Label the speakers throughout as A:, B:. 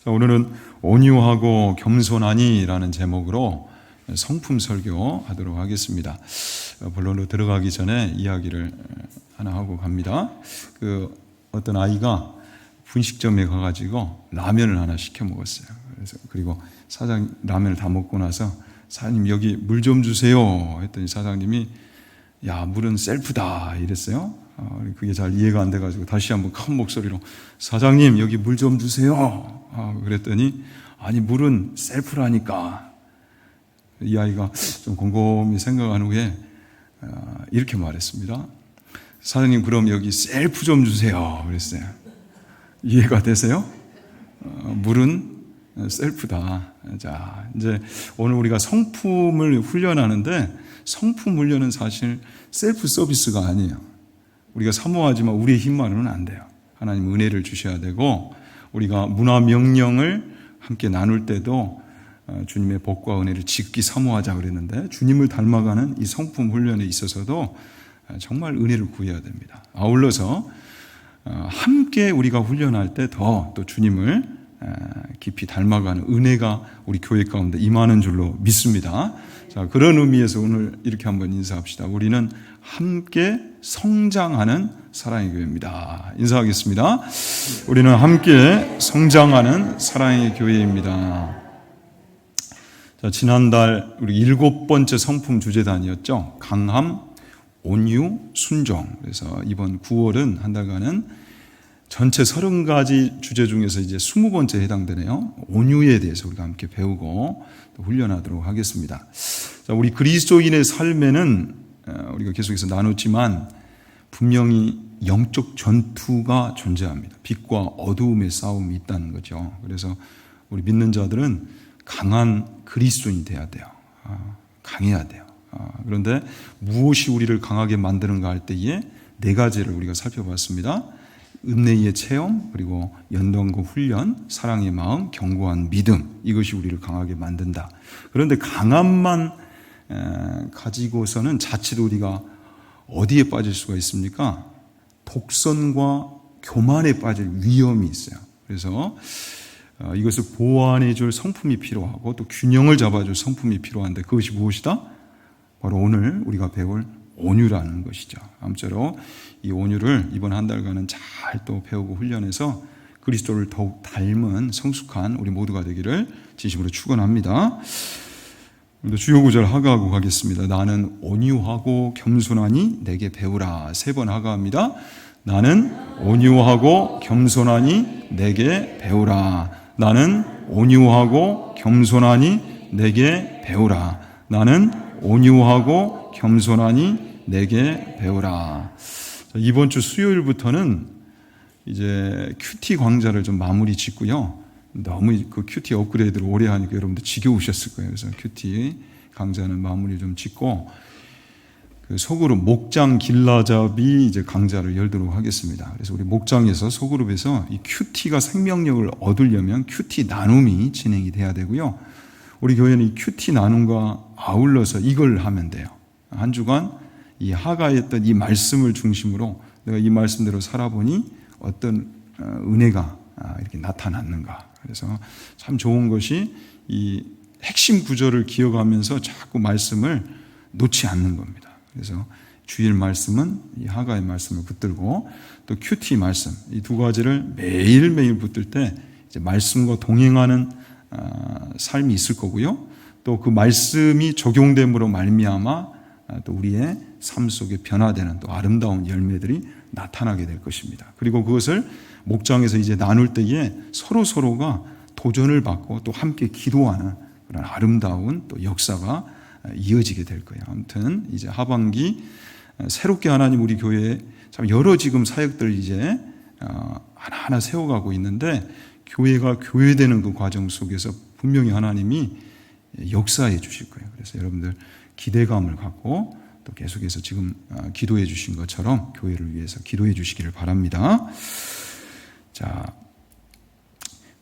A: 자, 오늘은 온유하고 겸손하니라는 제목으로 성품 설교하도록 하겠습니다. 본론으로 들어가기 전에 이야기를 하나 하고 갑니다. 어떤 아이가 분식점에 가가지고 라면을 하나 시켜 먹었어요. 그리고 사장 라면을 다 먹고 나서 사장님 여기 물 좀 주세요 했더니 사장님이 야 물은 셀프다 이랬어요. 그게 잘 이해가 안 돼가지고 다시 한번 큰 목소리로 사장님 여기 물 좀 주세요 그랬더니 아니 물은 셀프라니까. 이 아이가 좀 곰곰이 생각한 후에 이렇게 말했습니다. 사장님 그럼 여기 셀프 좀 주세요 그랬어요. 이해가 되세요? 물은 셀프다. 자, 이제 오늘 우리가 성품을 훈련하는데 성품 훈련은 사실 셀프 서비스가 아니에요. 우리가 사모하지만 우리의 힘만으로는 안 돼요. 하나님 은혜를 주셔야 되고 우리가 문화 명령을 함께 나눌 때도 주님의 복과 은혜를 지극히 사모하자 그랬는데 주님을 닮아가는 이 성품 훈련에 있어서도 정말 은혜를 구해야 됩니다. 아울러서 함께 우리가 훈련할 때 더 또 주님을 깊이 닮아가는 은혜가 우리 교회 가운데 임하는 줄로 믿습니다. 자, 그런 의미에서 오늘 이렇게 한번 인사합시다. 우리는 함께 성장하는 사랑의 교회입니다. 인사하겠습니다. 우리는 함께 성장하는 사랑의 교회입니다. 자, 지난달 우리 7번째 성품 주제단이었죠. 강함, 온유, 순종. 그래서 이번 9월은 한 달간은 전체 30가지 주제 중에서 이제 20번째에 해당되네요. 온유에 대해서 우리가 함께 배우고 또 훈련하도록 하겠습니다. 자, 우리 그리스도인의 삶에는 우리가 계속해서 나눴지만 분명히 영적 전투가 존재합니다. 빛과 어두움의 싸움이 있다는 거죠. 그래서 우리 믿는 자들은 강한 그리스도인이 돼야 돼요. 강해야 돼요. 그런데 무엇이 우리를 강하게 만드는가 할 때에 4가지를 우리가 살펴봤습니다. 은혜의 체험, 그리고 연동과 훈련, 사랑의 마음, 견고한 믿음, 이것이 우리를 강하게 만든다. 그런데 강함만 가지고서는 자칫 우리가 어디에 빠질 수가 있습니까? 독선과 교만에 빠질 위험이 있어요. 그래서 이것을 보완해 줄 성품이 필요하고 또 균형을 잡아줄 성품이 필요한데 그것이 무엇이다? 바로 오늘 우리가 배울 온유라는 것이죠. 아무쪼록 이 온유를 이번 한 달간은 잘 또 배우고 훈련해서 그리스도를 더욱 닮은 성숙한 우리 모두가 되기를 진심으로 축원합니다. 주요 구절 하가하고 가겠습니다. 나는 온유하고 겸손하니 내게 배우라. 3번 하가합니다. 나는 온유하고 겸손하니 내게 배우라. 나는 온유하고 겸손하니 내게 배우라. 나는 온유하고 겸손하니 내게 배우라. 이번 주 수요일부터는 이제 큐티 강좌를 좀 마무리 짓고요. 너무 그 큐티 업그레이드를 오래 하니까 여러분들 지겨우셨을 거예요. 그래서 큐티 강좌는 마무리 좀 짓고 소그룹 목장 길라잡이 이제 강좌를 열도록 하겠습니다. 그래서 우리 목장에서 소그룹에서 이 큐티가 생명력을 얻으려면 큐티 나눔이 진행이 돼야 되고요. 우리 교회는 이 큐티 나눔과 아울러서 이걸 하면 돼요. 한 주간 이 하가했던 이 말씀을 중심으로 내가 이 말씀대로 살아보니 어떤 은혜가 이렇게 나타났는가. 그래서 참 좋은 것이 이 핵심 구절을 기억하면서 자꾸 말씀을 놓지 않는 겁니다. 그래서 주일 말씀은 이 하가의 말씀을 붙들고 또 큐티 말씀 이 2가지를 매일매일 붙들 때 이제 말씀과 동행하는 삶이 있을 거고요. 또 그 말씀이 적용됨으로 말미암아 또 우리의 삶 속에 변화되는 또 아름다운 열매들이 나타나게 될 것입니다. 그리고 그것을 목장에서 이제 나눌 때에 서로가 도전을 받고 또 함께 기도하는 그런 아름다운 또 역사가 이어지게 될 거예요. 아무튼 이제 하반기 새롭게 하나님 우리 교회에 참 여러 지금 사역들 이제 하나하나 세워가고 있는데 교회가 교회되는 그 과정 속에서 분명히 하나님이 역사해 주실 거예요. 그래서 여러분들 기대감을 갖고 또 계속해서 지금 기도해 주신 것처럼 교회를 위해서 기도해 주시기를 바랍니다. 자,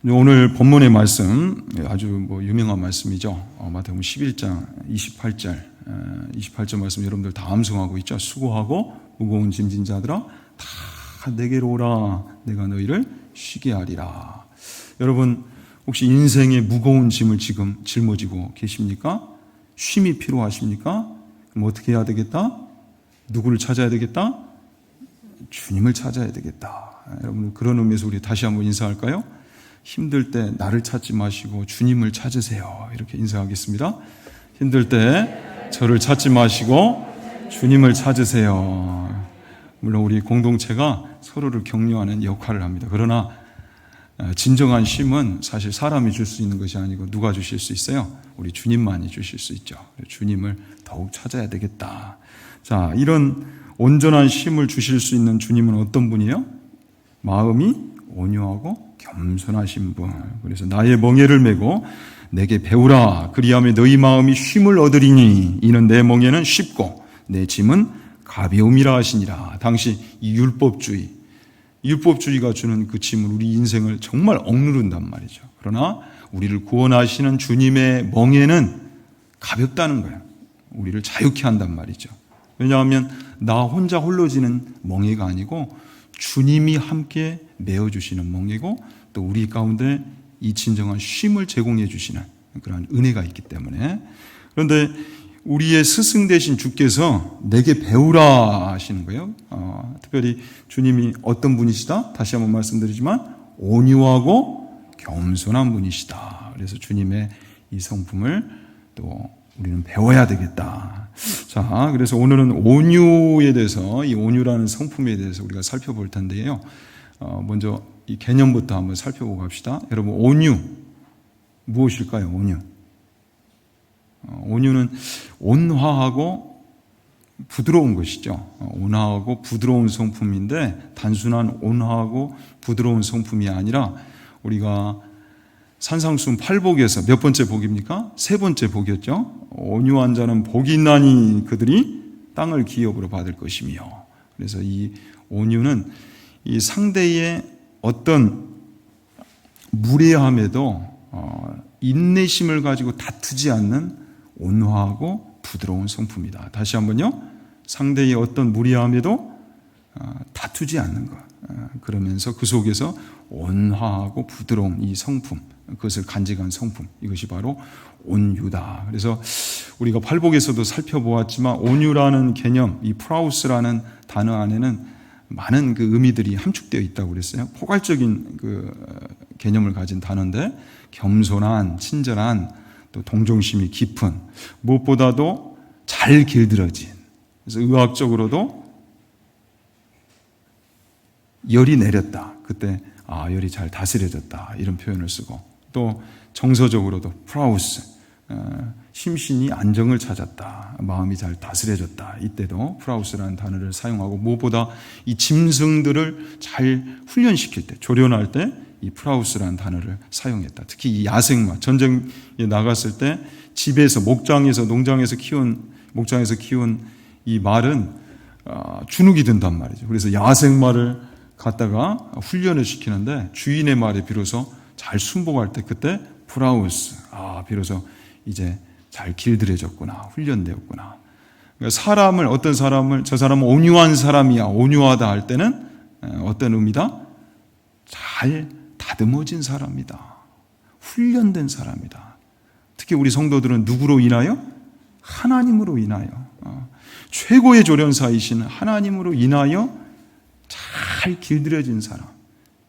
A: 오늘 본문의 말씀 아주 유명한 말씀이죠. 마태복음 11장 28절 말씀 여러분들 다 암송하고 있죠. 수고하고 무거운 짐진 자들아 다 내게로 오라 내가 너희를 쉬게 하리라. 여러분 혹시 인생의 무거운 짐을 지금 짊어지고 계십니까? 쉼이 필요하십니까? 그럼 어떻게 해야 되겠다? 누구를 찾아야 되겠다? 주님을 찾아야 되겠다. 여러분, 그런 의미에서 우리 다시 한번 인사할까요? 힘들 때 나를 찾지 마시고 주님을 찾으세요. 이렇게 인사하겠습니다. 힘들 때 저를 찾지 마시고 주님을 찾으세요. 물론 우리 공동체가 서로를 격려하는 역할을 합니다. 그러나 진정한 쉼은 사실 사람이 줄 수 있는 것이 아니고 누가 주실 수 있어요? 우리 주님만이 주실 수 있죠. 주님을 더욱 찾아야 되겠다. 자, 이런 온전한 쉼을 주실 수 있는 주님은 어떤 분이에요? 마음이 온유하고 겸손하신 분. 그래서 나의 멍에를 메고 내게 배우라. 그리하면 너희 마음이 쉼을 얻으리니 이는 내 멍에는 쉽고 내 짐은 가벼움이라 하시니라. 당시 이 율법주의가 주는 그 짐은 우리 인생을 정말 억누른단 말이죠. 그러나 우리를 구원하시는 주님의 멍에는 가볍다는 거예요. 우리를 자유케 한단 말이죠. 왜냐하면 나 혼자 홀로 지는 멍에가 아니고 주님이 함께 메어주시는 멍에고 또 우리 가운데 이 진정한 쉼을 제공해 주시는 그런 은혜가 있기 때문에. 그런데 우리의 스승 되신 주께서 내게 배우라 하시는 거예요. 특별히 주님이 어떤 분이시다? 다시 한번 말씀드리지만 온유하고 겸손한 분이시다. 그래서 주님의 이 성품을 또 우리는 배워야 되겠다. 자, 그래서 오늘은 온유에 대해서, 이 온유라는 성품에 대해서 우리가 살펴볼 텐데요. 먼저 이 개념부터 한번 살펴보고 갑시다. 여러분, 온유 무엇일까요? 온유. 온유는 온화하고 부드러운 것이죠. 온화하고 부드러운 성품인데 단순한 온화하고 부드러운 성품이 아니라 우리가 산상수훈 8복에서 몇 번째 복입니까? 세 번째 복이었죠. 온유한 자는 복이 있나니 그들이 땅을 기업으로 받을 것이며. 그래서 이 온유는 이 상대의 어떤 무례함에도 인내심을 가지고 다투지 않는 온화하고 부드러운 성품이다. 다시 한번요. 상대의 어떤 무례함에도 다투지 않는 것. 그러면서 그 속에서 온화하고 부드러운 이 성품, 그것을 간직한 성품, 이것이 바로 온유다. 그래서 우리가 팔복에서도 살펴보았지만 온유라는 개념, 이 프라우스라는 단어 안에는 많은 그 의미들이 함축되어 있다고 그랬어요. 포괄적인 그 개념을 가진 단어인데 겸손한, 친절한, 또 동정심이 깊은, 무엇보다도 잘 길들여진, 그래서 의학적으로도 열이 내렸다. 그때 열이 잘 다스려졌다. 이런 표현을 쓰고, 또 정서적으로도 프라우스, 심신이 안정을 찾았다. 마음이 잘 다스려졌다. 이때도 프라우스라는 단어를 사용하고, 무엇보다 이 짐승들을 잘 훈련시킬 때, 조련할 때 이 프라우스라는 단어를 사용했다. 특히 이 야생마, 전쟁에 나갔을 때 집에서, 농장에서 키운 이 말은 주눅이 든단 말이죠. 그래서 야생마를 갖다가 훈련을 시키는데 주인의 말에 비로소 잘 순복할 때 그때 프라우스, 비로소 이제 잘 길들여졌구나, 훈련되었구나. 그러니까 어떤 사람을 저 사람은 온유한 사람이야, 온유하다 할 때는 어떤 의미다? 잘 다듬어진 사람이다. 훈련된 사람이다. 특히 우리 성도들은 누구로 인하여? 하나님으로 인하여. 최고의 조련사이신 하나님으로 인하여 잘 길들여진 사람.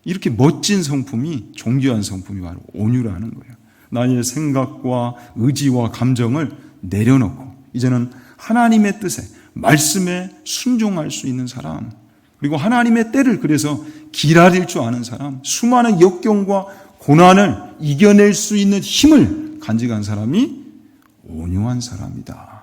A: 이렇게 멋진 성품이, 존귀한 성품이 바로 온유라는 거예요. 나의 생각과 의지와 감정을 내려놓고 이제는 하나님의 뜻에, 말씀에 순종할 수 있는 사람, 그리고 하나님의 때를 그래서 기다릴 줄 아는 사람, 수많은 역경과 고난을 이겨낼 수 있는 힘을 간직한 사람이 온유한 사람이다.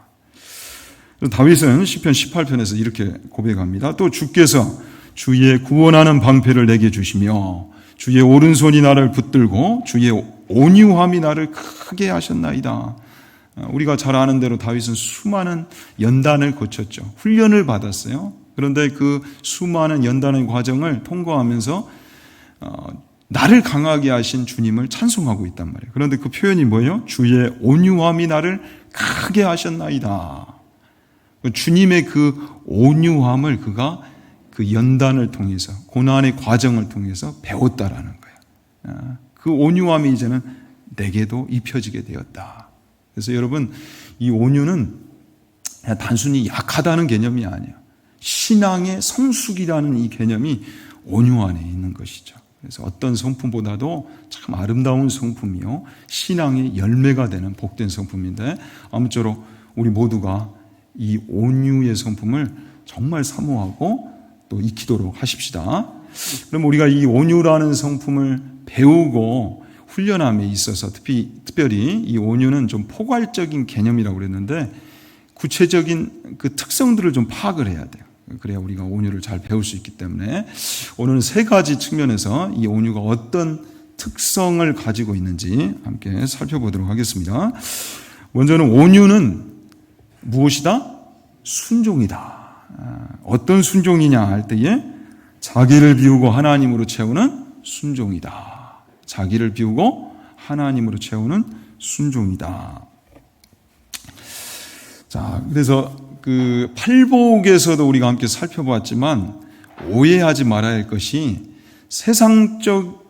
A: 다윗은 시편 18편에서 이렇게 고백합니다. 또 주께서 주의 구원하는 방패를 내게 주시며 주의 오른손이 나를 붙들고 주의 온유함이 나를 크게 하셨나이다. 우리가 잘 아는 대로 다윗은 수많은 연단을 거쳤죠. 훈련을 받았어요. 그런데 그 수많은 연단의 과정을 통과하면서 나를 강하게 하신 주님을 찬송하고 있단 말이에요. 그런데 그 표현이 뭐예요? 주의 온유함이 나를 크게 하셨나이다. 주님의 그 온유함을 그가 그 연단을 통해서, 고난의 과정을 통해서 배웠다라는 거예요. 그 온유함이 이제는 내게도 입혀지게 되었다. 그래서 여러분, 이 온유는 그냥 단순히 약하다는 개념이 아니에요. 신앙의 성숙이라는 이 개념이 온유 안에 있는 것이죠. 그래서 어떤 성품보다도 참 아름다운 성품이요, 신앙의 열매가 되는 복된 성품인데, 아무쪼록 우리 모두가 이 온유의 성품을 정말 사모하고 또 익히도록 하십시다. 그럼 우리가 이 온유라는 성품을 배우고 훈련함에 있어서 특별히 이 온유는 좀 포괄적인 개념이라고 그랬는데, 구체적인 그 특성들을 좀 파악을 해야 돼요. 그래야 우리가 온유를 잘 배울 수 있기 때문에 오늘은 세 가지 측면에서 이 온유가 어떤 특성을 가지고 있는지 함께 살펴보도록 하겠습니다. 먼저는 온유는 무엇이다? 순종이다. 어떤 순종이냐 할 때에 자기를 비우고 하나님으로 채우는 순종이다. 자기를 비우고 하나님으로 채우는 순종이다. 자, 그래서 그 팔복에서도 우리가 함께 살펴보았지만 오해하지 말아야 할 것이 세상에서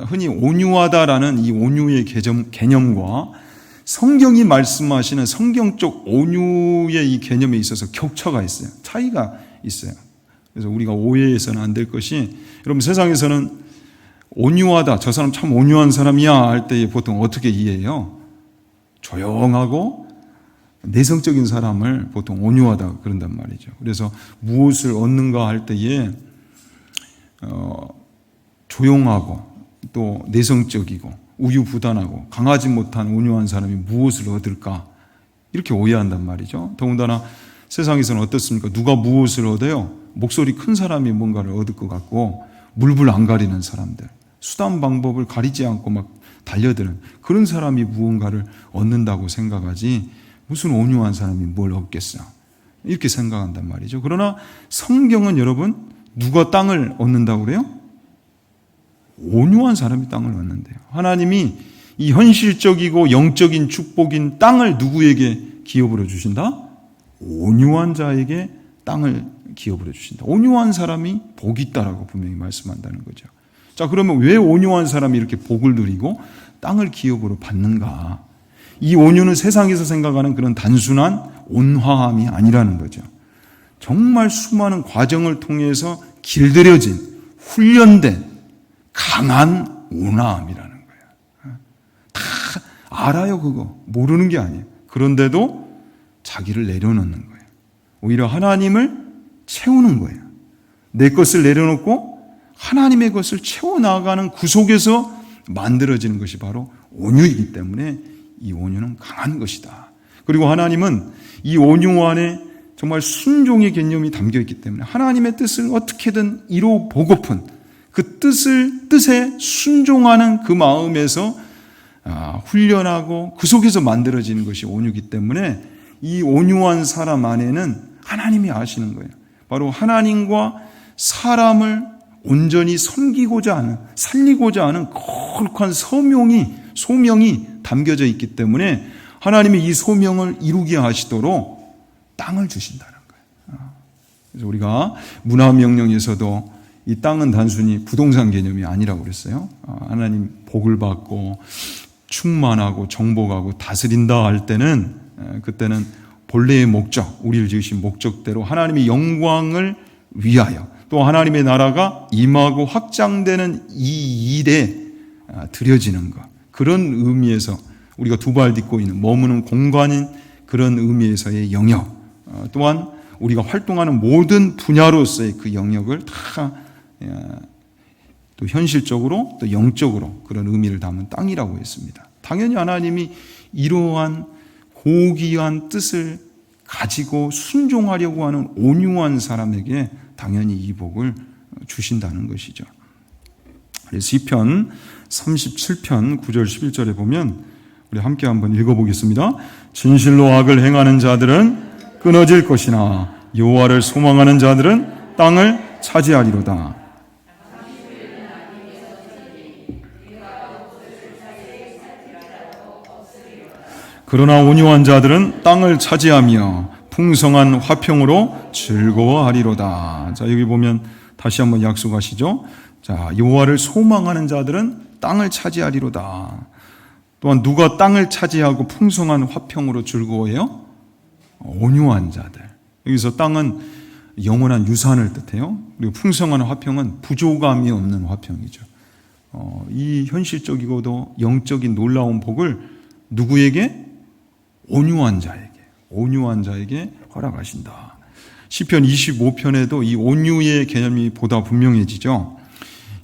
A: 흔히 온유하다라는 이 온유의 개념과 성경이 말씀하시는 성경적 온유의 이 개념에 있어서 격차가 있어요. 차이가 있어요. 그래서 우리가 오해해서는 안 될 것이, 여러분 세상에서는 온유하다, 저 사람 참 온유한 사람이야 할 때 보통 어떻게 이해해요? 조용하고 내성적인 사람을 보통 온유하다 그런단 말이죠. 그래서 무엇을 얻는가 할 때에 조용하고 또 내성적이고 우유부단하고 강하지 못한 온유한 사람이 무엇을 얻을까, 이렇게 오해한단 말이죠. 더군다나 세상에서는 어떻습니까? 누가 무엇을 얻어요? 목소리 큰 사람이 뭔가를 얻을 것 같고, 물불 안 가리는 사람들, 수단 방법을 가리지 않고 막 달려드는 그런 사람이 무언가를 얻는다고 생각하지, 무슨 온유한 사람이 뭘 얻겠어, 이렇게 생각한단 말이죠. 그러나 성경은 여러분, 누가 땅을 얻는다고 그래요? 온유한 사람이 땅을 얻는데요. 하나님이 이 현실적이고 영적인 축복인 땅을 누구에게 기업으로 주신다? 온유한 자에게 땅을 기업으로 주신다. 온유한 사람이 복이 있다라고 분명히 말씀한다는 거죠. 자, 그러면 왜 온유한 사람이 이렇게 복을 누리고 땅을 기업으로 받는가? 이 온유는 세상에서 생각하는 그런 단순한 온화함이 아니라는 거죠. 정말 수많은 과정을 통해서 길들여진, 훈련된 강한 온화함이라는 거예요. 다 알아요, 그거. 모르는 게 아니에요. 그런데도 자기를 내려놓는 거예요. 오히려 하나님을 채우는 거예요. 내 것을 내려놓고 하나님의 것을 채워나가는 그 속에서 만들어지는 것이 바로 온유이기 때문에 이 온유는 강한 것이다. 그리고 하나님은 이 온유 안에 정말 순종의 개념이 담겨있기 때문에 하나님의 뜻을 어떻게든 이루어보고픈 그 뜻에 순종하는 그 마음에서 훈련하고 그 속에서 만들어지는 것이 온유이기 때문에 이 온유한 사람 안에는 하나님이 아시는 거예요. 바로 하나님과 사람을 온전히 섬기고자 하는, 살리고자 하는 거룩한 소명이 담겨져 있기 때문에 하나님이 이 소명을 이루게 하시도록 땅을 주신다는 거예요. 그래서 우리가 문화명령에서도 이 땅은 단순히 부동산 개념이 아니라고 그랬어요. 하나님 복을 받고 충만하고 정복하고 다스린다 할 때는, 그때는 본래의 목적, 우리를 지으신 목적대로 하나님의 영광을 위하여 또 하나님의 나라가 임하고 확장되는 이 일에 드려지는 것, 그런 의미에서 우리가 두 발 딛고 있는 머무는 공간인 그런 의미에서의 영역, 또한 우리가 활동하는 모든 분야로서의 그 영역을 다 또 현실적으로 또 영적으로 그런 의미를 담은 땅이라고 했습니다. 당연히 하나님이 이러한 고귀한 뜻을 가지고 순종하려고 하는 온유한 사람에게 당연히 이 복을 주신다는 것이죠. 시편 37편 9절 11절에 보면 우리 함께 한번 읽어보겠습니다. 진실로 악을 행하는 자들은 끊어질 것이나 여호와를 소망하는 자들은 땅을 차지하리로다. 그러나 온유한 자들은 땅을 차지하며 풍성한 화평으로 즐거워하리로다. 자, 여기 보면 다시 한번 약속하시죠. 자, 여호와를 소망하는 자들은 땅을 차지하리로다. 또한 누가 땅을 차지하고 풍성한 화평으로 즐거워해요? 온유한 자들. 여기서 땅은 영원한 유산을 뜻해요. 그리고 풍성한 화평은 부족함이 없는 화평이죠. 이 현실적이고도 영적인 놀라운 복을 누구에게? 온유한 자에게 허락하신다. 시편 25편에도 이 온유의 개념이 보다 분명해지죠.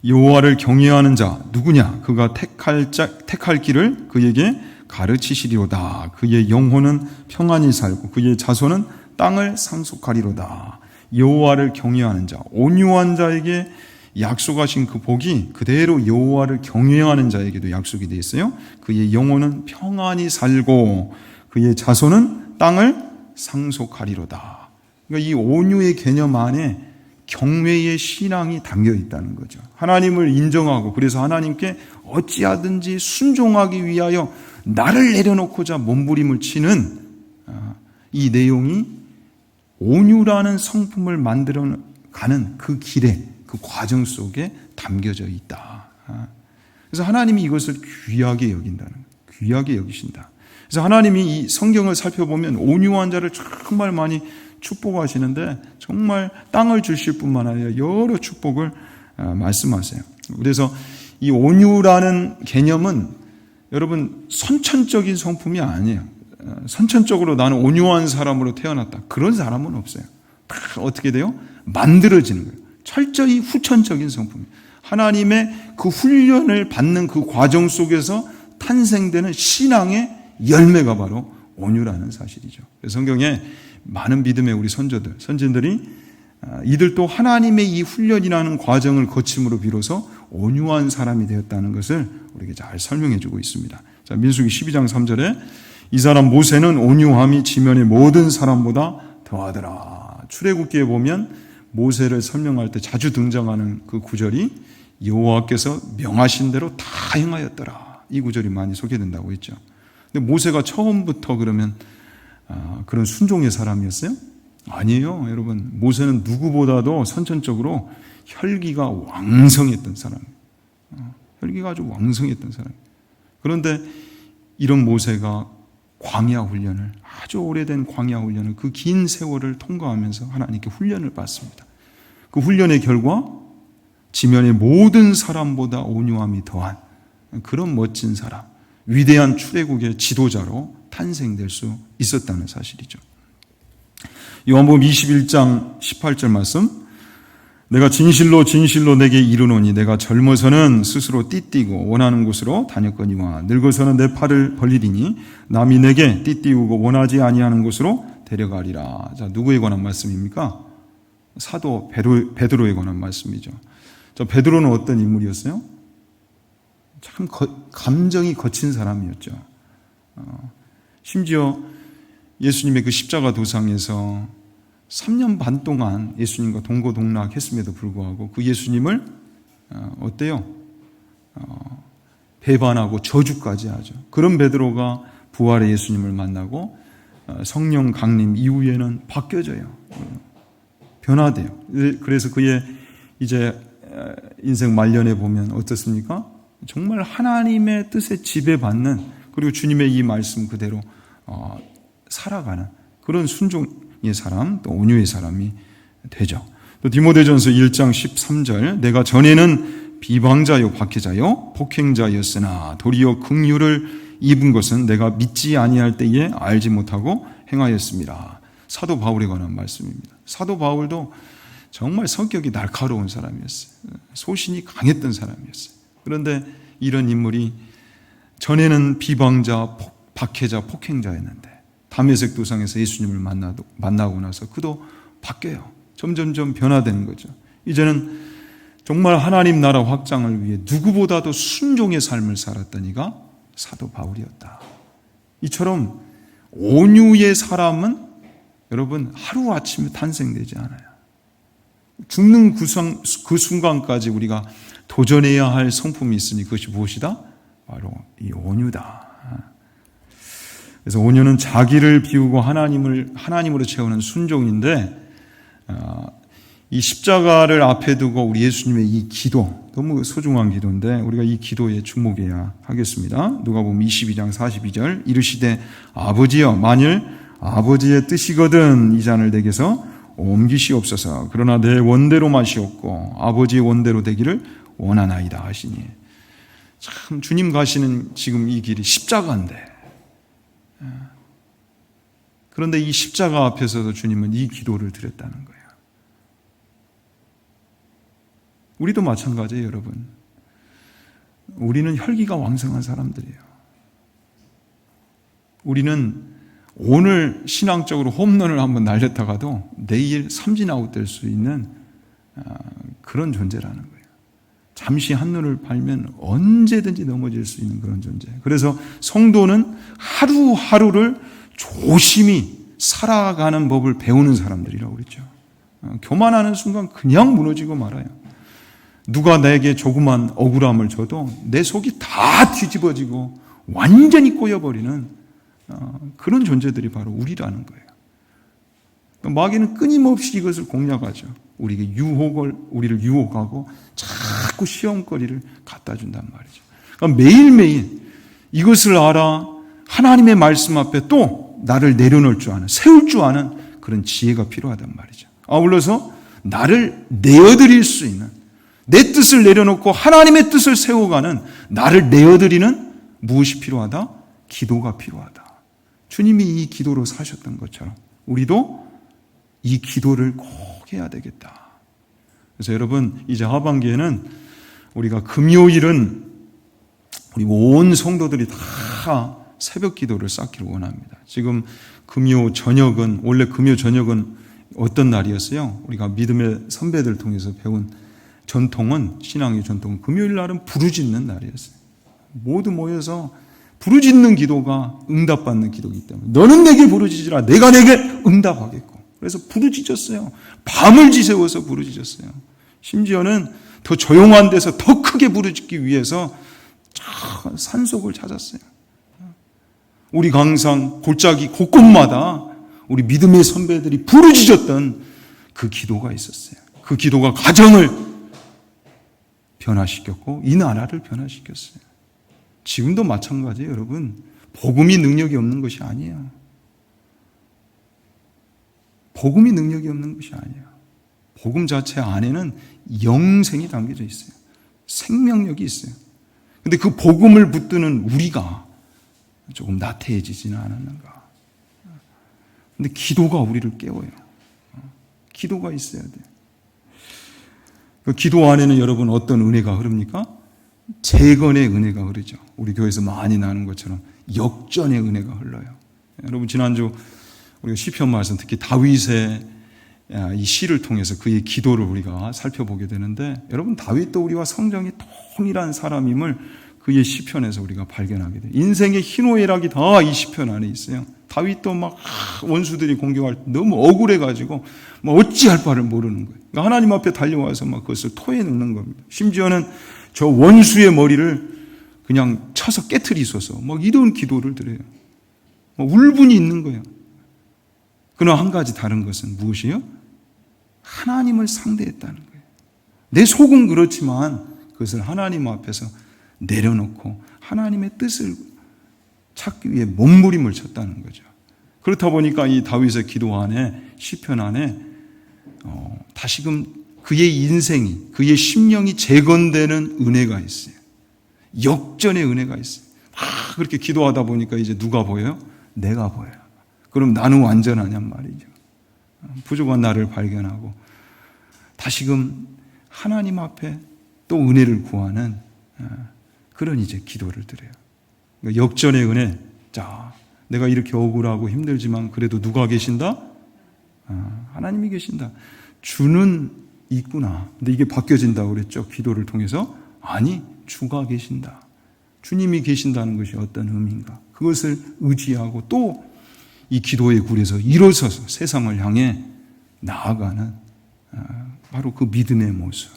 A: 여호와를 경외하는 자 누구냐? 그가 택할 길을 그에게 가르치시리로다. 그의 영혼은 평안히 살고 그의 자손은 땅을 상속하리로다. 여호와를 경외하는 자, 온유한 자에게 약속하신 그 복이 그대로 여호와를 경외하는 자에게도 약속이 되어 있어요. 그의 영혼은 평안히 살고 그의 자손은 땅을 상속하리로다. 그러니까 이 온유의 개념 안에 경외의 신앙이 담겨 있다는 거죠. 하나님을 인정하고 그래서 하나님께 어찌하든지 순종하기 위하여 나를 내려놓고자 몸부림을 치는 이 내용이 온유라는 성품을 만들어가는 그 길에, 그 과정 속에 담겨져 있다. 그래서 하나님이 이것을 귀하게 여긴다는 거예요. 귀하게 여기신다. 그래서 하나님이 이 성경을 살펴보면 온유한 자를 정말 많이 축복하시는데 정말 땅을 주실 뿐만 아니라 여러 축복을 말씀하세요. 그래서 이 온유라는 개념은 여러분 선천적인 성품이 아니에요. 선천적으로 나는 온유한 사람으로 태어났다. 그런 사람은 없어요. 다 어떻게 돼요? 만들어지는 거예요. 철저히 후천적인 성품. 하나님의 그 훈련을 받는 그 과정 속에서 탄생되는 신앙의 열매가 바로 온유라는 사실이죠. 성경에 많은 믿음의 우리 선진들이 이들도 하나님의 이 훈련이라는 과정을 거침으로 비로소 온유한 사람이 되었다는 것을 우리에게 잘 설명해 주고 있습니다. 자, 민수기 12장 3절에 이 사람 모세는 온유함이 지면의 모든 사람보다 더하더라. 출애굽기에 보면 모세를 설명할 때 자주 등장하는 그 구절이 여호와께서 명하신 대로 다 행하였더라. 이 구절이 많이 소개된다고 했죠. 근데 모세가 처음부터 그러면 그런 순종의 사람이었어요? 아니에요. 여러분, 모세는 누구보다도 선천적으로 혈기가 왕성했던 사람이에요. 혈기가 아주 왕성했던 사람이에요. 그런데 이런 모세가 광야 훈련을, 아주 오래된 광야 훈련을, 그 긴 세월을 통과하면서 하나님께 훈련을 받습니다. 그 훈련의 결과 지면의 모든 사람보다 온유함이 더한 그런 멋진 사람, 위대한 출애굽의 지도자로 탄생될 수 있었다는 사실이죠. 요한복음 21장 18절 말씀, 내가 진실로 진실로 내게 이르노니 내가 젊어서는 스스로 띠띠고 원하는 곳으로 다녔거니와 늙어서는 내 팔을 벌리리니 남이 내게 띠띠우고 원하지 아니하는 곳으로 데려가리라. 자, 누구에 관한 말씀입니까? 사도 베드로에 관한 말씀이죠. 저 베드로는 어떤 인물이었어요? 참 감정이 거친 사람이었죠. 심지어 예수님의 그 십자가 도상에서 3년 반 동안 예수님과 동고동락했음에도 불구하고 그 예수님을 어때요? 배반하고 저주까지 하죠. 그런 베드로가 부활의 예수님을 만나고 성령 강림 이후에는 바뀌어져요. 변화돼요. 그래서 그의 이제 인생 말년에 보면 어떻습니까? 정말 하나님의 뜻에 지배받는, 그리고 주님의 이 말씀 그대로 살아가는 그런 순종의 사람, 또 온유의 사람이 되죠. 또 디모데전서 1장 13절, 내가 전에는 비방자요 박해자요 폭행자였으나 도리어 긍휼을 입은 것은 내가 믿지 아니할 때에 알지 못하고 행하였습니다. 사도 바울에 관한 말씀입니다. 사도 바울도 정말 성격이 날카로운 사람이었어요. 소신이 강했던 사람이었어요. 그런데 이런 인물이 전에는 비방자, 박해자, 폭행자였는데 다메섹 도상에서 예수님을 만나고 나서 그도 바뀌어요. 점점점 변화되는 거죠. 이제는 정말 하나님 나라 확장을 위해 누구보다도 순종의 삶을 살았던 이가 사도 바울이었다. 이처럼 온유의 사람은 여러분 하루아침에 탄생되지 않아요. 죽는 그 순간까지 우리가 도전해야 할 성품이 있으니 그것이 무엇이다? 바로 이 온유다. 그래서 온유는 자기를 비우고 하나님으로 채우는 순종인데 이 십자가를 앞에 두고 우리 예수님의 이 기도, 너무 소중한 기도인데 우리가 이 기도에 주목해야 하겠습니다. 누가복음 22장 42절, 이르시되 아버지여 만일 아버지의 뜻이거든 이 잔을 내게서 옮기시옵소서. 그러나 내 원대로 마시옵고 아버지의 원대로 되기를 원하나이다 하시니, 참 주님 가시는 지금 이 길이 십자가인데, 그런데 이 십자가 앞에서도 주님은 이 기도를 드렸다는 거예요. 우리도 마찬가지예요, 여러분. 우리는 혈기가 왕성한 사람들이에요. 우리는 오늘 신앙적으로 홈런을 한번 날렸다가도 내일 삼진아웃 될 수 있는 그런 존재라는 거예요. 잠시 한눈을 팔면 언제든지 넘어질 수 있는 그런 존재. 그래서 성도는 하루하루를 조심히 살아가는 법을 배우는 사람들이라고 그랬죠. 교만하는 순간 그냥 무너지고 말아요. 누가 내게 조그만 억울함을 줘도 내 속이 다 뒤집어지고 완전히 꼬여버리는 그런 존재들이 바로 우리라는 거예요. 마귀는 끊임없이 이것을 공략하죠. 우리에게 우리를 유혹하고 자꾸 시험거리를 갖다 준단 말이죠. 그러니까 매일매일 이것을 알아 하나님의 말씀 앞에 또 나를 내려놓을 줄 아는, 세울 줄 아는 그런 지혜가 필요하단 말이죠. 아울러서 나를 내어드릴 수 있는, 내 뜻을 내려놓고 하나님의 뜻을 세워가는 나를 내어드리는 무엇이 필요하다? 기도가 필요하다. 주님이 이 기도로 사셨던 것처럼 우리도 이 기도를 꼭 해야 되겠다. 그래서 여러분, 이제 하반기에는 우리가 금요일은 우리 온 성도들이 다 새벽 기도를 쌓기를 원합니다. 지금 금요 저녁은, 원래 금요 저녁은 어떤 날이었어요? 우리가 믿음의 선배들 통해서 배운 전통은, 신앙의 전통은 금요일 날은 부르짖는 날이었어요. 모두 모여서 부르짖는 기도가 응답받는 기도이기 때문에 너는 내게 부르짖으라 내가 내게 응답하겠고, 그래서 부르짖었어요. 밤을 지새워서 부르짖었어요. 심지어는 더 조용한 데서 더 크게 부르짖기 위해서 산속을 찾았어요. 우리 강상 골짜기 곳곳마다 우리 믿음의 선배들이 부르짖었던 그 기도가 있었어요. 그 기도가 가정을 변화시켰고 이 나라를 변화시켰어요. 지금도 마찬가지예요, 여러분. 복음이 능력이 없는 것이 아니에요. 복음이 능력이 없는 것이 아니에요. 복음 자체 안에는 영생이 담겨져 있어요. 생명력이 있어요. 근데 그 복음을 붙드는 우리가 조금 나태해지지는 않았는가. 근데 기도가 우리를 깨워요. 기도가 있어야 돼요. 그 기도 안에는 여러분 어떤 은혜가 흐릅니까? 재건의 은혜가 흐르죠. 우리 교회에서 많이 나는 것처럼 역전의 은혜가 흘러요. 여러분, 지난주 우리가 시편 말씀, 특히 다윗의 이 시를 통해서 그의 기도를 우리가 살펴보게 되는데, 여러분, 다윗도 우리와 성정이 동일한 사람임을 그의 시편에서 우리가 발견하게 돼요. 인생의 희노애락이 다 이 시편 안에 있어요. 다윗도 막 원수들이 공격할 때 너무 억울해가지고 어찌할 바를 모르는 거예요. 그러니까 하나님 앞에 달려와서 막 그것을 토해 넣는 겁니다. 심지어는 저 원수의 머리를 그냥 쳐서 깨트리소서 막 이런 기도를 드려요. 울분이 있는 거예요. 그러나 한 가지 다른 것은 무엇이에요? 하나님을 상대했다는 거예요. 내 속은 그렇지만 그것을 하나님 앞에서 내려놓고 하나님의 뜻을 찾기 위해 몸부림을 쳤다는 거죠. 그렇다 보니까 이 다윗의 기도 안에, 시편 안에 다시금 그의 인생이, 그의 심령이 재건되는 은혜가 있어요. 역전의 은혜가 있어요. 그렇게 기도하다 보니까 이제 누가 보여요? 내가 보여요. 그럼 나는 완전하냔 말이죠. 부족한 나를 발견하고 다시금 하나님 앞에 또 은혜를 구하는 그런 이제 기도를 드려요. 그러니까 역전의 은혜. 자, 내가 이렇게 억울하고 힘들지만 그래도 누가 계신다? 하나님이 계신다. 주는 있구나. 근데 이게 바뀌어진다고 그랬죠. 기도를 통해서. 아니, 주가 계신다. 주님이 계신다는 것이 어떤 의미인가. 그것을 의지하고 또 이 기도의 굴에서 일어서서 세상을 향해 나아가는 바로 그 믿음의 모습.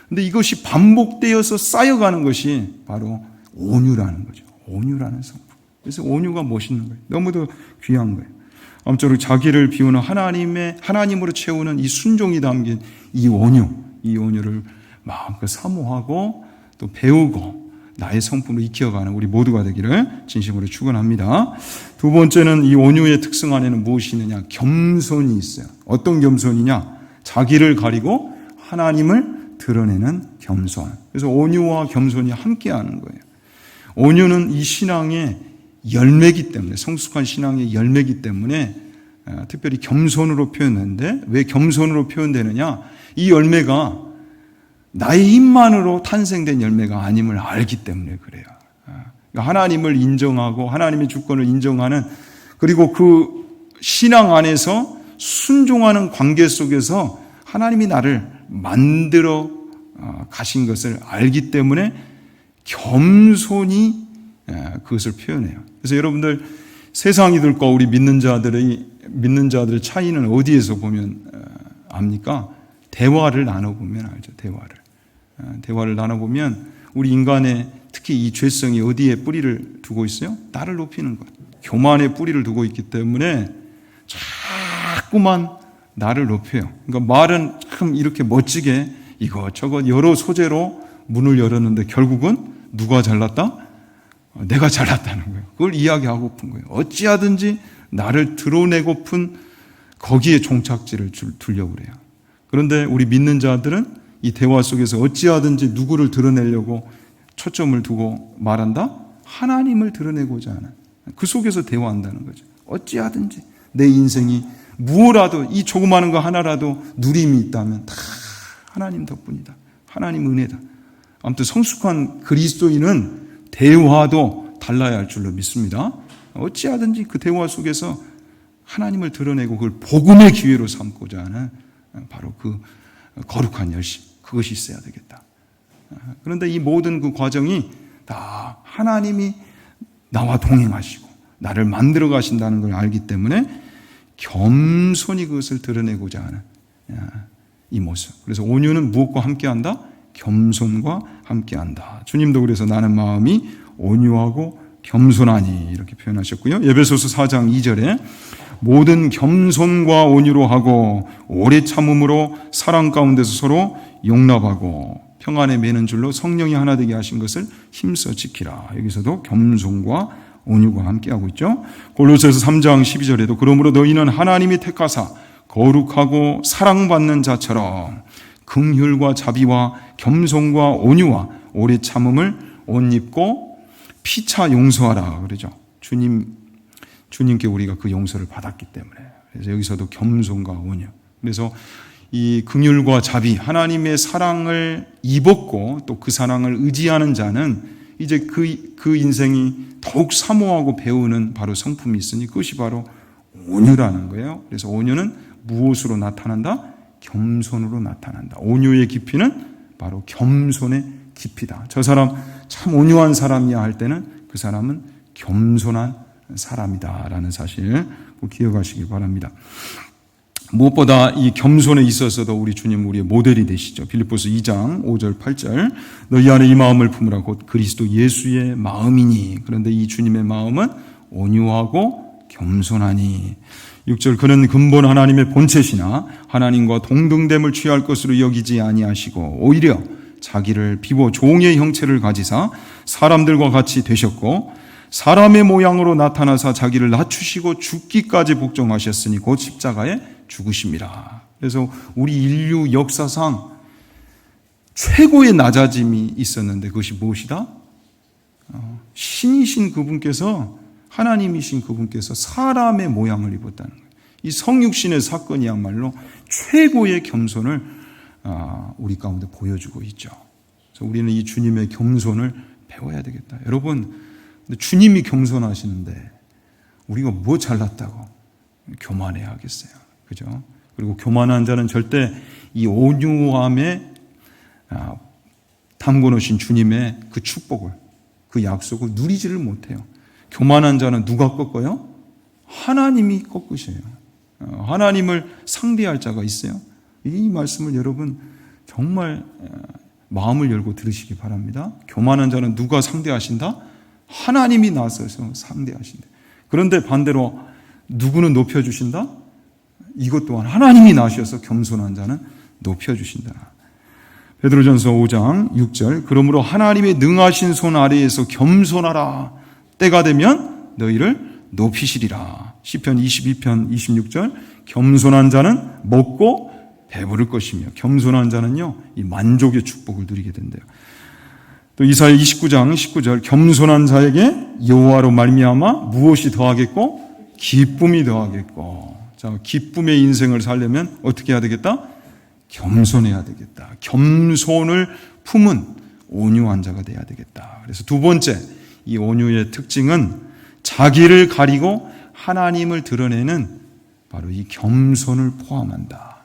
A: 근데 이것이 반복되어서 쌓여가는 것이 바로 온유라는 거죠. 온유라는 성품. 그래서 온유가 멋있는 거예요. 너무도 귀한 거예요. 아무쪼록 자기를 비우는 하나님으로 채우는 이 순종이 담긴 이 온유를 마음껏 사모하고 또 배우고 나의 성품으로 익혀가는 우리 모두가 되기를 진심으로 축원합니다. 두 번째는 이 온유의 특성 안에는 무엇이 있느냐? 겸손이 있어요. 어떤 겸손이냐? 자기를 가리고 하나님을 드러내는 겸손. 그래서 온유와 겸손이 함께하는 거예요. 온유는 이 신앙의 열매이기 때문에, 성숙한 신앙의 열매이기 때문에 특별히 겸손으로 표현되는데, 왜 겸손으로 표현되느냐? 이 열매가 나의 힘만으로 탄생된 열매가 아님을 알기 때문에 그래요. 그러니까 하나님을 인정하고 하나님의 주권을 인정하는, 그리고 그 신앙 안에서 순종하는 관계 속에서 하나님이 나를 만들어 가신 것을 알기 때문에 겸손이 그것을 표현해요. 그래서 여러분들, 세상이들과 우리 믿는 자들의 차이는 어디에서 보면 압니까? 대화를 나눠보면 알죠. 대화를 나눠보면 우리 인간의 특히 이 죄성이 어디에 뿌리를 두고 있어요? 나를 높이는 것. 교만의 뿌리를 두고 있기 때문에 자꾸만 나를 높여요. 그러니까 말은 참 이렇게 멋지게 이것저것 여러 소재로 문을 열었는데 결국은 누가 잘났다? 내가 잘났다는 거예요. 그걸 이야기하고픈 거예요. 어찌하든지 나를 드러내고픈 거기에 종착지를 두려고 그래요. 그런데 우리 믿는 자들은 이 대화 속에서 어찌하든지 누구를 드러내려고 초점을 두고 말한다? 하나님을 드러내고자 하는, 그 속에서 대화한다는 거죠. 어찌하든지 내 인생이 무엇라도, 이 조그마한 거 하나라도 누림이 있다면 다 하나님 덕분이다. 하나님 은혜다. 아무튼 성숙한 그리스도인은 대화도 달라야 할 줄로 믿습니다. 어찌하든지 그 대화 속에서 하나님을 드러내고 그걸 복음의 기회로 삼고자 하는 바로 그 거룩한 열심, 그것이 있어야 되겠다. 그런데 이 모든 그 과정이 다 하나님이 나와 동행하시고 나를 만들어 가신다는 걸 알기 때문에 겸손히 그것을 드러내고자 하는 이 모습. 그래서 온유는 무엇과 함께한다? 겸손과 함께한다. 주님도 그래서 나는 마음이 온유하고 겸손하니 이렇게 표현하셨고요. 에베소서 4장 2절에 모든 겸손과 온유로 하고 오래 참음으로 사랑 가운데서 서로 용납하고 평안에 매는 줄로 성령이 하나 되게 하신 것을 힘써 지키라. 여기서도 겸손과 온유가 함께하고 있죠. 골로새서 3장 12절에도 그러므로 너희는 하나님이 택하사 거룩하고 사랑받는 자처럼 긍휼과 자비와 겸손과 온유와 오래 참음을 옷 입고 피차 용서하라 그러죠. 주님께 우리가 그 용서를 받았기 때문에. 그래서 여기서도 겸손과 온유. 그래서 이 긍휼과 자비, 하나님의 사랑을 입었고 또 그 사랑을 의지하는 자는 이제 그 인생이 더욱 사모하고 배우는 바로 성품이 있으니 그것이 바로 온유라는 거예요. 그래서 온유는 무엇으로 나타난다? 겸손으로 나타난다. 온유의 깊이는 바로 겸손의 깊이다. 저 사람 참 온유한 사람이야 할 때는 그 사람은 겸손한 사람이다라는 사실 꼭 기억하시기 바랍니다. 무엇보다 이 겸손에 있어서도 우리 주님 우리의 모델이 되시죠. 빌립보서 2장 5절 8절 너희 안에 이 마음을 품으라 곧 그리스도 예수의 마음이니. 그런데 이 주님의 마음은 온유하고 겸손하니. 6절 그는 근본 하나님의 본체시나 하나님과 동등됨을 취할 것으로 여기지 아니하시고 오히려 자기를 비워 종의 형체를 가지사 사람들과 같이 되셨고 사람의 모양으로 나타나사 자기를 낮추시고 죽기까지 복종하셨으니 곧 십자가에 죽으심이라. 그래서 우리 인류 역사상 최고의 낮아짐이 있었는데 그것이 무엇이다? 신이신 그분께서, 하나님이신 그분께서 사람의 모양을 입었다는 거예요. 이 성육신의 사건이야말로 최고의 겸손을 우리 가운데 보여주고 있죠. 그래서 우리는 이 주님의 겸손을 배워야 되겠다. 여러분, 주님이 겸손하시는데 우리가 뭐 잘났다고 교만해야 하겠어요. 그죠? 그리고 교만한 자는 절대 이 온유함에 담궈 놓으신 주님의 그 축복을, 그 약속을 누리지를 못해요. 교만한 자는 누가 꺾어요? 하나님이 꺾으셔요. 하나님을 상대할 자가 있어요. 이 말씀을 여러분 정말 마음을 열고 들으시기 바랍니다. 교만한 자는 누가 상대하신다? 하나님이 나서서 상대하신다. 그런데 반대로 누구는 높여주신다? 이것 또한 하나님이 나셔서 겸손한 자는 높여주신다. 베드로전서 5장 6절 그러므로 하나님의 능하신 손 아래에서 겸손하라. 때가 되면 너희를 높이시리라. 시편 22편 26절 겸손한 자는 먹고 배부를 것이며 겸손한 자는요 이 만족의 축복을 누리게 된대요. 또 이사야 29장 19절 겸손한 자에게 여호와로 말미암아 무엇이 더하겠고 기쁨이 더하겠고. 자, 기쁨의 인생을 살려면 어떻게 해야 되겠다? 겸손해야 되겠다. 겸손을 품은 온유한 자가 돼야 되겠다. 그래서 두 번째, 이 온유의 특징은 자기를 가리고 하나님을 드러내는 바로 이 겸손을 포함한다.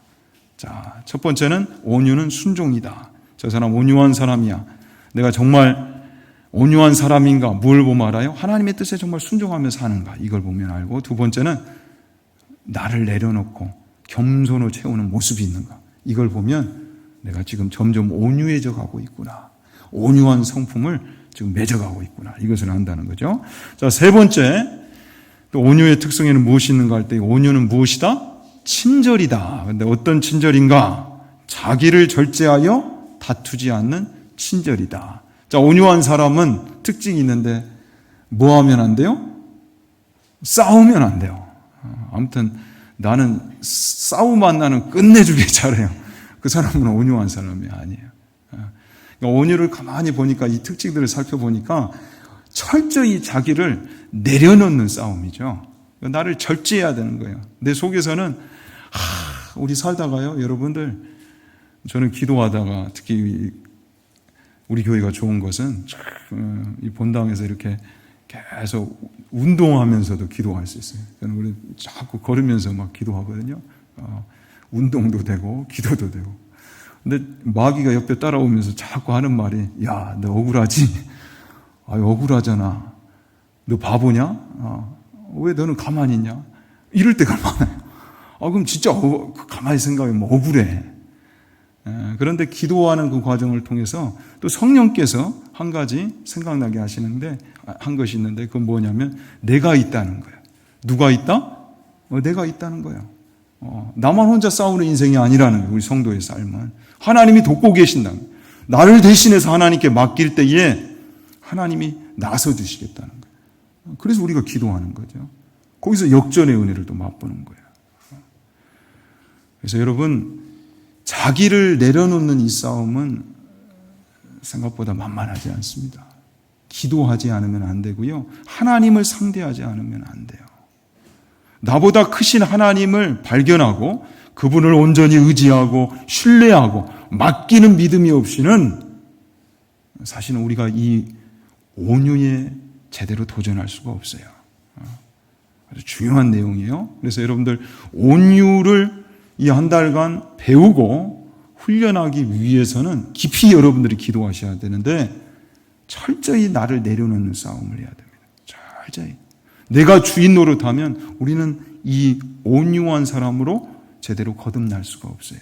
A: 자, 첫 번째는 온유는 순종이다. 저 사람 온유한 사람이야. 내가 정말 온유한 사람인가? 뭘 보면 알아요? 하나님의 뜻에 정말 순종하며 사는가? 이걸 보면 알고, 두 번째는 나를 내려놓고 겸손을 채우는 모습이 있는가? 이걸 보면 내가 지금 점점 온유해져 가고 있구나. 온유한 성품을 지금 맺어가고 있구나. 이것을 안다는 거죠. 자, 세 번째, 또 온유의 특성에는 무엇이 있는가 할 때 온유는 무엇이다? 친절이다. 근데 어떤 친절인가? 자기를 절제하여 다투지 않는 친절이다. 자, 온유한 사람은 특징이 있는데 뭐 하면 안 돼요? 싸우면 안 돼요. 아무튼 나는 싸움 안 나는 끝내주길 잘해요. 그 사람은 온유한 사람이 아니에요. 그러니까 온유를 가만히 보니까 이 특징들을 살펴보니까 철저히 자기를 내려놓는 싸움이죠. 나를 절제해야 되는 거예요. 내 속에서는 우리 살다가요, 여러분들, 저는 기도하다가 특히 우리 교회가 좋은 것은 이 본당에서 이렇게 계속 운동하면서도 기도할 수 있어요. 저는 우리 자꾸 걸으면서 막 기도하거든요. 운동도 되고 기도도 되고. 근데 마귀가 옆에 따라오면서 자꾸 하는 말이, 야, 너 억울하지? 억울하잖아. 너 바보냐? 왜 너는 가만히 있냐? 이럴 때가 많아요. 그럼 진짜 가만히 생각하면 억울해. 그런데 기도하는 그 과정을 통해서 또 성령께서 한 가지 생각나게 하시는데, 한 것이 있는데, 그건 뭐냐면, 내가 있다는 거예요. 누가 있다? 내가 있다는 거예요. 나만 혼자 싸우는 인생이 아니라는 거예요. 우리 성도의 삶은. 하나님이 돕고 계신다는 거예요. 나를 대신해서 하나님께 맡길 때에 하나님이 나서 주시겠다는 거예요. 그래서 우리가 기도하는 거죠. 거기서 역전의 은혜를 또 맛보는 거예요. 그래서 여러분, 자기를 내려놓는 이 싸움은 생각보다 만만하지 않습니다. 기도하지 않으면 안 되고요. 하나님을 상대하지 않으면 안 돼요. 나보다 크신 하나님을 발견하고 그분을 온전히 의지하고 신뢰하고 맡기는 믿음이 없이는 사실은 우리가 이 온유에 제대로 도전할 수가 없어요. 아주 중요한 내용이에요. 그래서 여러분들 온유를 이 한 달간 배우고 훈련하기 위해서는 깊이 여러분들이 기도하셔야 되는데 철저히 나를 내려놓는 싸움을 해야 됩니다. 철저히. 내가 주인 노릇하면 우리는 이 온유한 사람으로 제대로 거듭날 수가 없어요.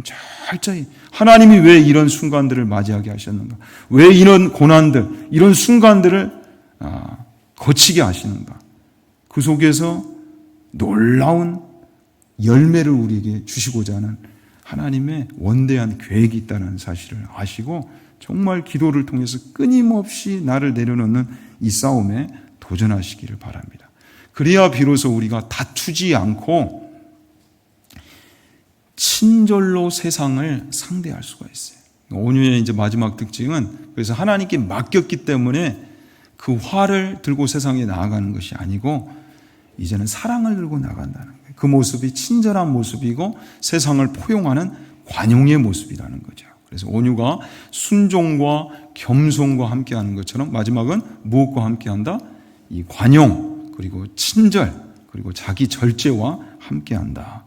A: 철저히 하나님이 왜 이런 순간들을 맞이하게 하셨는가? 왜 이런 고난들, 이런 순간들을 거치게 하시는가? 그 속에서 놀라운 열매를 우리에게 주시고자 하는 하나님의 원대한 계획이 있다는 사실을 아시고 정말 기도를 통해서 끊임없이 나를 내려놓는 이 싸움에 도전하시기를 바랍니다. 그래야 비로소 우리가 다투지 않고 친절로 세상을 상대할 수가 있어요. 온유의 이제 마지막 특징은 그래서 하나님께 맡겼기 때문에 그 화를 들고 세상에 나아가는 것이 아니고 이제는 사랑을 들고 나간다는 거예요. 그 모습이 친절한 모습이고 세상을 포용하는 관용의 모습이라는 거죠. 그래서 온유가 순종과 겸손과 함께하는 것처럼 마지막은 무엇과 함께한다? 이 관용 그리고 친절 그리고 자기 절제와 함께한다.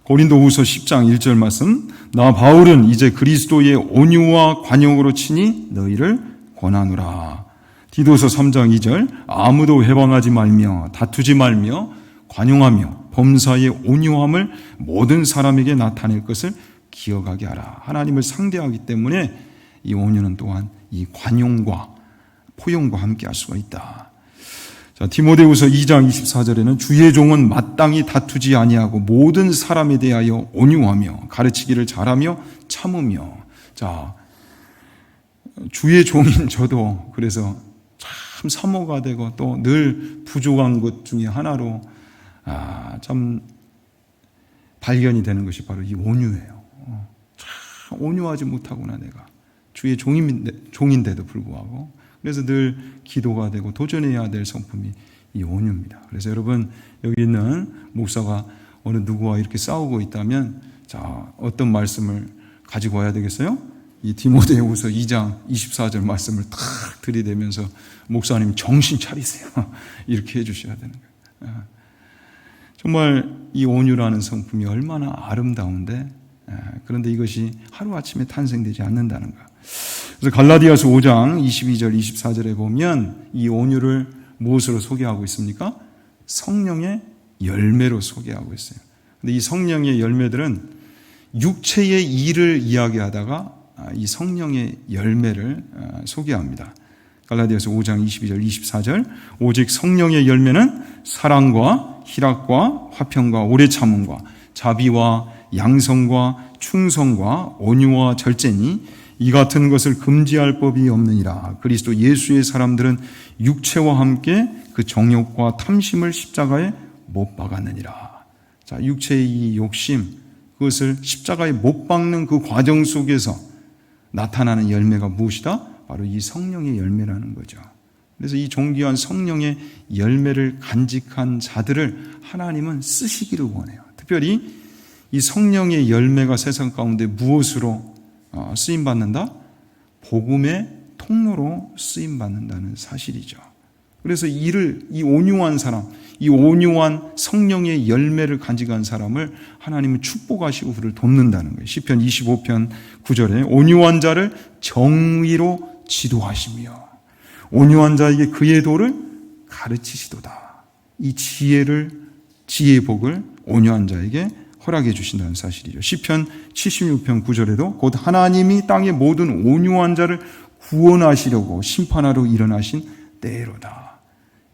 A: 고린도후서 10장 1절 말씀, 나 바울은 이제 그리스도의 온유와 관용으로 친히 너희를 권하노라. 디도서 3장 2절, 아무도 해방하지 말며 다투지 말며 관용하며 범사의 온유함을 모든 사람에게 나타낼 것을 기억하게 하라. 하나님을 상대하기 때문에 이 온유는 또한 이 관용과 포용과 함께 할 수가 있다. 자, 디모데후서 2장 24절에는 주의 종은 마땅히 다투지 아니하고 모든 사람에 대하여 온유하며 가르치기를 잘하며 참으며. 자, 주의 종인 저도 그래서 참 사모가 되고 또 늘 부족한 것 중에 하나로 참 발견이 되는 것이 바로 이 온유예요. 참 온유하지 못하구나 내가. 주의 종인데도 불구하고. 그래서 늘 기도가 되고 도전해야 될 성품이 이 온유입니다. 그래서 여러분 여기 있는 목사가 어느 누구와 이렇게 싸우고 있다면 자, 어떤 말씀을 가지고 와야 되겠어요? 이 디모데후서 2장 24절 말씀을 탁 들이대면서 목사님 정신 차리세요. 이렇게 해주셔야 되는 거예요. 정말 이 온유라는 성품이 얼마나 아름다운데 그런데 이것이 하루아침에 탄생되지 않는다는 거예요. 그래서 갈라디아서 5장 22절 24절에 보면 이 온유를 무엇으로 소개하고 있습니까? 성령의 열매로 소개하고 있어요. 근데 이 성령의 열매들은 육체의 일을 이야기하다가 이 성령의 열매를 소개합니다. 갈라디아서 5장 22절 24절 오직 성령의 열매는 사랑과 희락과 화평과 오래 참음과 자비와 양성과 충성과 온유와 절제니 이 같은 것을 금지할 법이 없느니라. 그리스도 예수의 사람들은 육체와 함께 그 정욕과 탐심을 십자가에 못 박았느니라. 자, 육체의 이 욕심, 그것을 십자가에 못 박는 그 과정 속에서 나타나는 열매가 무엇이다? 바로 이 성령의 열매라는 거죠. 그래서 이 존귀한 성령의 열매를 간직한 자들을 하나님은 쓰시기를 원해요. 특별히 이 성령의 열매가 세상 가운데 무엇으로 쓰임받는다? 복음의 통로로 쓰임받는다는 사실이죠. 그래서 이 온유한 사람, 이 온유한 성령의 열매를 간직한 사람을 하나님은 축복하시고 그를 돕는다는 거예요. 시편 25편 9절에 온유한 자를 정의로 지도하시며 온유한 자에게 그의 도를 가르치시도다. 이 지혜의 복을 온유한 자에게 허락해 주신다는 사실이죠. 시편 76편 9절에도 곧 하나님이 땅의 모든 온유한 자를 구원하시려고 심판하러 일어나신 때로다.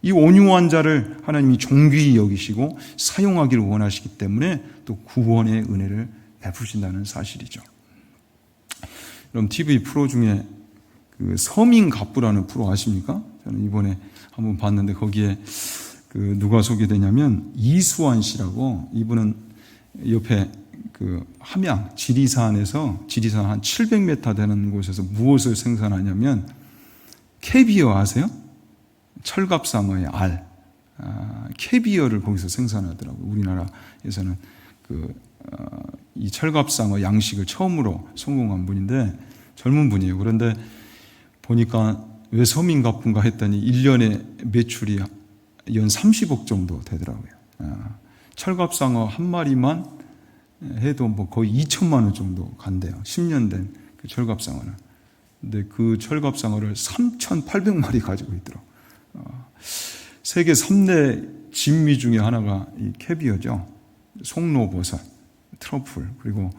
A: 이 온유한 자를 하나님이 존귀히 여기시고 사용하기를 원하시기 때문에 또 구원의 은혜를 베푸신다는 사실이죠. 그럼 TV 프로 중에 그 서민갑부라는 프로 아십니까? 저는 이번에 한번 봤는데 거기에 그 누가 소개되냐면 이수환 씨라고, 이분은 옆에 그 함양 지리산에서 지리산 한 700m 되는 곳에서 무엇을 생산하냐면 캐비어 아세요? 철갑상어의 알, 캐비어를 거기서 생산하더라고요. 우리나라에서는 이 철갑상어 양식을 처음으로 성공한 분인데 젊은 분이에요. 그런데 보니까 왜 서민갑부인가 했더니 1년에 매출이 연 30억 정도 되더라고요. 철갑상어 한 마리만 해도 뭐 거의 2천만 원 정도 간대요. 10년 된 그 철갑상어는. 근데 그 철갑상어를 3,800마리 가지고 있더라고요. 세계 3대 진미 중에 하나가 이 캐비어죠. 송로버섯, 트러플, 그리고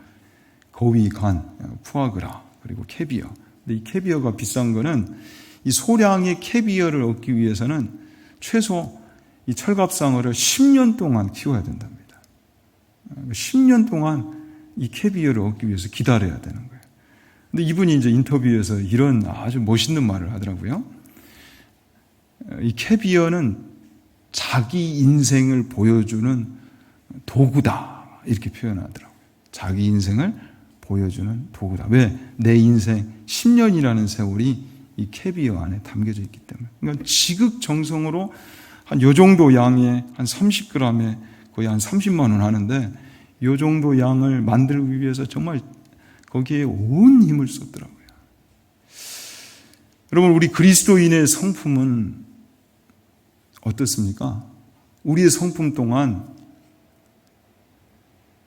A: 거위, 간, 푸아그라, 그리고 캐비어. 근데 이 캐비어가 비싼 거는 이 소량의 캐비어를 얻기 위해서는 최소 이 철갑상어를 10년 동안 키워야 된답니다. 10년 동안 이 캐비어를 얻기 위해서 기다려야 되는 거예요. 근데 이분이 이제 인터뷰에서 이런 아주 멋있는 말을 하더라고요. 이 캐비어는 자기 인생을 보여주는 도구다. 이렇게 표현하더라고요. 자기 인생을 보여주는 도구다. 왜? 내 인생 10년이라는 세월이 이 캐비어 안에 담겨져 있기 때문에. 그러니까 지극정성으로 한 요 정도 양의 한 30g에 거의 한 30만 원 하는데 요 정도 양을 만들기 위해서 정말 거기에 온 힘을 쏟더라고요. 여러분, 우리 그리스도인의 성품은 어떻습니까? 우리의 성품 동안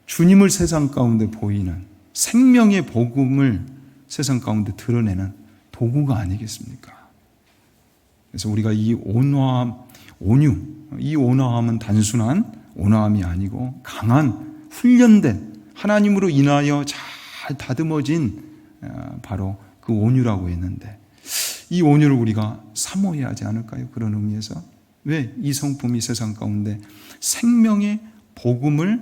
A: 주님을 세상 가운데 보이는 생명의 복음을 세상 가운데 드러내는 도구가 아니겠습니까? 그래서 우리가 이 온화함, 온유, 이 온화함은 단순한 온화함이 아니고 강한 훈련된 하나님으로 인하여 잘 다듬어진 바로 그 온유라고 했는데 이 온유를 우리가 사모해야 하지 않을까요? 그런 의미에서 왜? 이 성품이 세상 가운데 생명의 복음을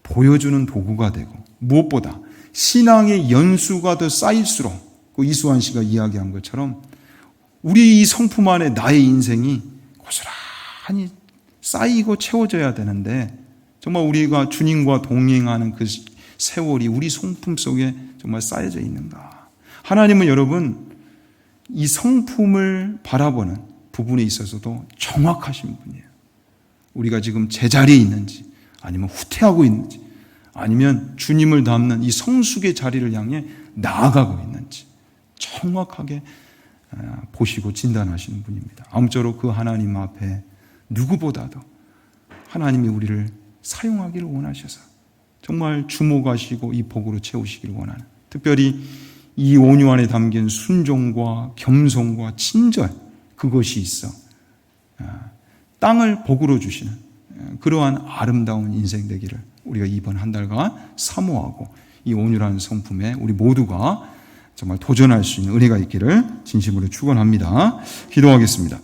A: 보여주는 도구가 되고, 무엇보다 신앙의 연수가 더 쌓일수록, 그 이수환 씨가 이야기한 것처럼 우리 이 성품 안에 나의 인생이 고스란히 쌓이고 채워져야 되는데, 정말 우리가 주님과 동행하는 그 세월이 우리 성품 속에 정말 쌓여져 있는가. 하나님은 여러분 이 성품을 바라보는 부분에 있어서도 정확하신 분이에요. 우리가 지금 제자리에 있는지, 아니면 후퇴하고 있는지, 아니면 주님을 닮는 이 성숙의 자리를 향해 나아가고 있는지 정확하게 보시고 진단하시는 분입니다. 아무쪼록 그 하나님 앞에 누구보다도 하나님이 우리를 사용하기를 원하셔서 정말 주목하시고 이 복으로 채우시기를 원하는, 특별히 이 온유 안에 담긴 순종과 겸손과 친절, 그것이 있어 땅을 복으로 주시는 그러한 아름다운 인생 되기를 우리가 이번 한 달간 사모하고, 이 온유라는 성품에 우리 모두가 정말 도전할 수 있는 은혜가 있기를 진심으로 축원합니다. 기도하겠습니다.